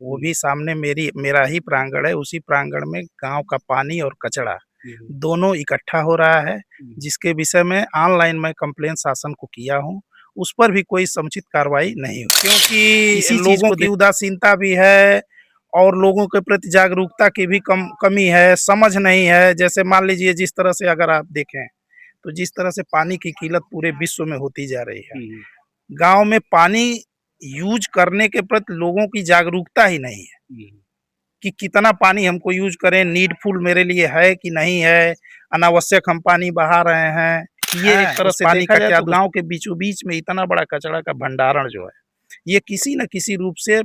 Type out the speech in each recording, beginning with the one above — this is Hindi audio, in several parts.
वो भी सामने मेरा ही प्रांगण है, उसी प्रांगण में गाँव का पानी और कचरा दोनों इकट्ठा हो रहा है, जिसके विषय में ऑनलाइन मैं कंप्लेन शासन को किया हूँ। उस पर भी कोई समुचित कार्रवाई नहीं हुई, क्योंकि इसी लोगों की उदासीनता भी है और लोगों के प्रति जागरूकता की भी कमी है, समझ नहीं है। जैसे मान लीजिए, जिस तरह से अगर आप देखें, तो जिस तरह से पानी की किल्लत पूरे विश्व में होती जा रही है, गाँव में पानी यूज़ करने के प्रति लोगों की जागरूकता ही नहीं है कि कितना पानी हमको यूज़ करें, नीडफुल मेरे लिए है कि नहीं है, अनावश्यक हम पानी बहा रहे हैं। ये एक तरह से पानी का क्या, गाँव के बीचों-बीच में इतना बड़ा कचरा का भंडारण जो है, ये किसी न किसी रूप से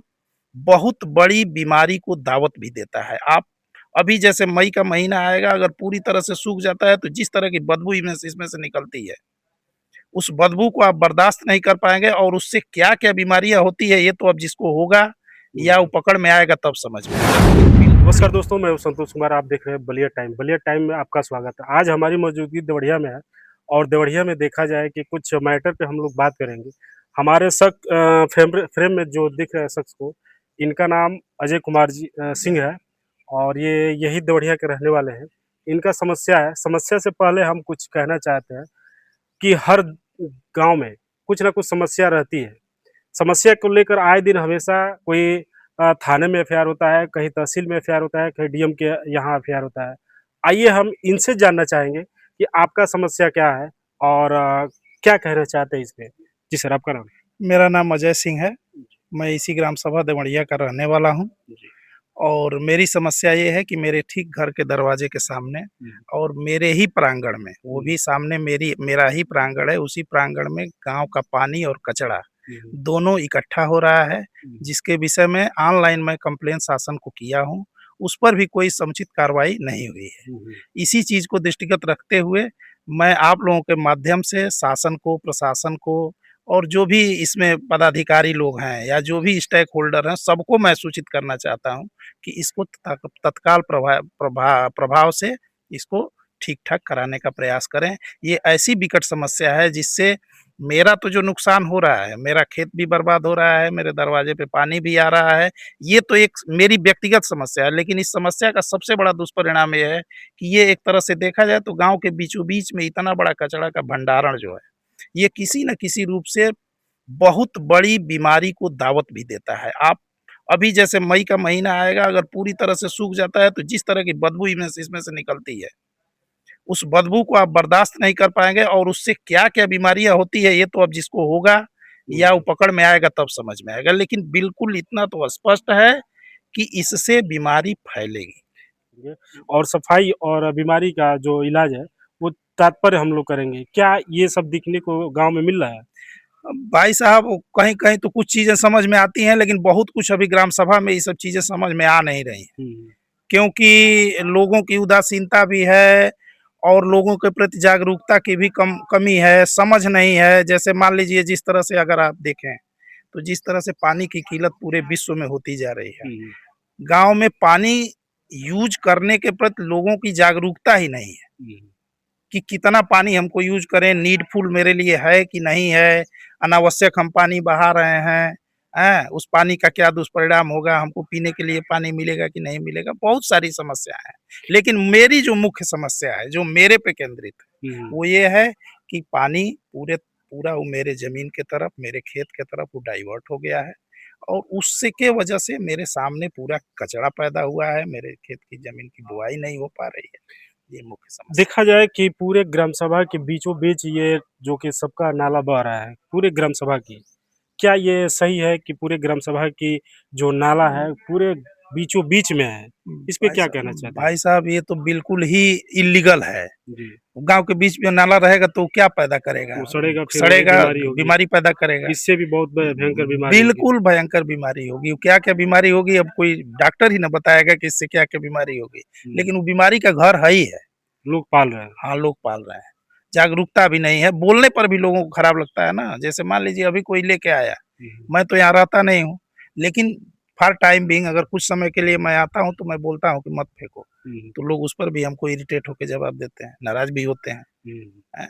बहुत बड़ी बीमारी को दावत भी देता है। आप अभी जैसे मई का महीना आएगा, अगर पूरी तरह से सूख जाता है, तो जिस तरह की बदबू इसमें से निकलती है, उस बदबू को आप बर्दाश्त नहीं कर पाएँगे और उससे क्या-क्या बीमारियाँ होती है, ये तो अब जिसको होगा या वो पकड़ में आएगा तब समझ में आएगा। नमस्कार दोस्तों, मैं हूं संतोष कुमार। आप देख रहे हैं बलिया टाइम। बलिया टाइम में आपका स्वागत है। आज हमारी मौजूदगी देवरिया में है और देवरिया में देखा जाए कि कुछ मैटर पे हम लोग बात करेंगे। हमारे फ्रेम में जो दिख रहे हैं शख्स को, इनका नाम अजय कुमार सिंह है और ये यही देवरिया के रहने वाले हैं। इनका समस्या है। समस्या से पहले हम कुछ कहना चाहते हैं कि हर गाँव में कुछ ना कुछ समस्या रहती है। समस्या को लेकर आए दिन हमेशा कोई थाने में एफआईआर होता है, कहीं तहसील में एफआईआर होता है, कहीं डीएम के यहाँ एफआईआर होता है। आइए हम इनसे जानना चाहेंगे कि आपका समस्या क्या है और क्या कहना चाहते हैं इस पे? जी सर, आपका नाम? मेरा नाम अजय सिंह है। मैं इसी ग्राम सभा देवरिया का रहने वाला हूँ और मेरी समस्या ये है कि मेरे ठीक घर के दरवाजे के सामने और मेरे ही प्रांगण में, वो भी सामने मेरा ही प्रांगण है, उसी प्रांगण में गाँव का पानी और कचरा दोनों इकट्ठा हो रहा है, जिसके विषय में ऑनलाइन मैं कंप्लेन शासन को किया हूँ। उस पर भी कोई समुचित कार्रवाई नहीं हुई है। इसी चीज़ को दृष्टिगत रखते हुए मैं आप लोगों के माध्यम से शासन को, प्रशासन को और जो भी इसमें पदाधिकारी लोग हैं या जो भी स्टेक होल्डर हैं, सबको मैं सूचित करना चाहता हूँ कि इसको तत्काल प्रभाव से इसको ठीक-ठाक कराने का प्रयास करें। ये ऐसी विकट समस्या है जिससे मेरा तो जो नुकसान हो रहा है, मेरा खेत भी बर्बाद हो रहा है, मेरे दरवाजे पे पानी भी आ रहा है, ये तो एक मेरी व्यक्तिगत समस्या है। लेकिन इस समस्या का सबसे बड़ा दुष्परिणाम ये है कि ये एक तरह से देखा जाए तो गाँव के बीचों-बीच में इतना बड़ा कचरा का भंडारण जो है, ये किसी न किसी रूप से बहुत बड़ी बीमारी को दावत भी देता है। आप अभी जैसे मई का महीना आएगा, अगर पूरी तरह से सूख जाता है, तो जिस तरह की बदबू इसमें से निकलती है, उस बदबू को आप बर्दाश्त नहीं कर पाएँगे और उससे क्या-क्या बीमारियाँ होती है, ये तो अब जिसको होगा या वो पकड़ में आएगा तब समझ में आएगा। लेकिन बिल्कुल इतना तो स्पष्ट है कि इससे बीमारी फैलेगी। और सफाई और बीमारी का जो इलाज है, वो तात्पर्य हम लोग करेंगे। क्या ये सब दिखने को गाँव में मिल रहा है? भाई साहब, कहीं-कहीं तो कुछ चीज़ें समझ में आती हैं, लेकिन बहुत कुछ अभी ग्राम सभा में ये सब चीज़ें समझ में आ नहीं रही हैं। क्योंकि लोगों की उदासीनता भी है और लोगों के प्रति जागरूकता की भी कमी है, समझ नहीं है। जैसे मान लीजिए, जिस तरह से अगर आप देखें, तो जिस तरह से पानी की किल्लत पूरे विश्व में होती जा रही है, गाँव में पानी यूज़ करने के प्रति लोगों की जागरूकता ही नहीं है कि कितना पानी हमको यूज़ करें, नीडफुल मेरे लिए है कि नहीं है, अनावश्यक हम पानी बहा रहे हैं, उस पानी का क्या दुष्परिणाम होगा, हमको पीने के लिए पानी मिलेगा कि नहीं मिलेगा, बहुत सारी समस्याएँ हैं। लेकिन मेरी जो मुख्य समस्या है, जो मेरे पे केंद्रित है, वो ये है कि पानी पूरा वो मेरे ज़मीन के तरफ, मेरे खेत के तरफ वो डाइवर्ट हो गया है और उससे के वजह से मेरे सामने पूरा कचरा पैदा हुआ है, मेरे खेत की ज़मीन की बुआई नहीं हो पा रही है। ये मुख्य समस्या। देखा जाए कि पूरे ग्राम सभा के बीचों-बीच ये जो कि सबका नाला बह रहा है, पूरे ग्राम सभा की। क्या ये सही है कि पूरे ग्राम सभा की जो नाला है, पूरे बीचों-बीच में है? इस पे क्या कहना चाहते हैं? भाई साहब, ये तो बिल्कुल ही इल्लीगल है। जी, गाँव के बीच में नाला रहेगा तो क्या पैदा करेगा? वो सड़ेगा, फिर वही सड़ेगा, बीमारी होगी। बीमारी पैदा करेगा। इससे भी बहुत भयंकर बीमारी होगी। बिल्कुल भयंकर बीमारी होगी। क्या-क्या बीमारी होगी, अब कोई डॉक्टर ही ना बताएगा कि इससे क्या-क्या बीमारी होगी। लेकिन वो बीमारी का घर है ही है। लोग पाल रहे हैं। हाँ, लोग पाल रहे हैं। जागरूकता भी नहीं है, बोलने पर भी लोगों को खराब लगता है ना। जैसे मान लीजिए, अभी कोई लेके आया, मैं तो यहाँ रहता नहीं हूँ, लेकिन फॉर टाइम बीइंग अगर कुछ समय के लिए मैं आता हूँ, तो मैं बोलता हूँ कि मत फेंको। तो लोग उस पर भी हमको इरिटेट होके जवाब देते हैं, नाराज़ भी होते हैं। हैं।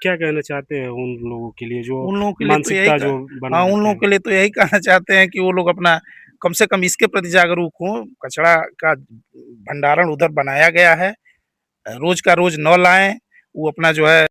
क्या कहना चाहते हैं उन लोगों के लिए जो उन लोगों के लिए तो यही मानसिकता क जो हाँ, बनाए उन रखे लोगों हैं? के लिए तो यही कहना चाहते हैं कि वो लोग अपना कम से कम इसके प्रति जागरूक हों। कचरा का भंडारण उधर बनाया गया है, रोज का रोज न लाएं, वो अपना जो है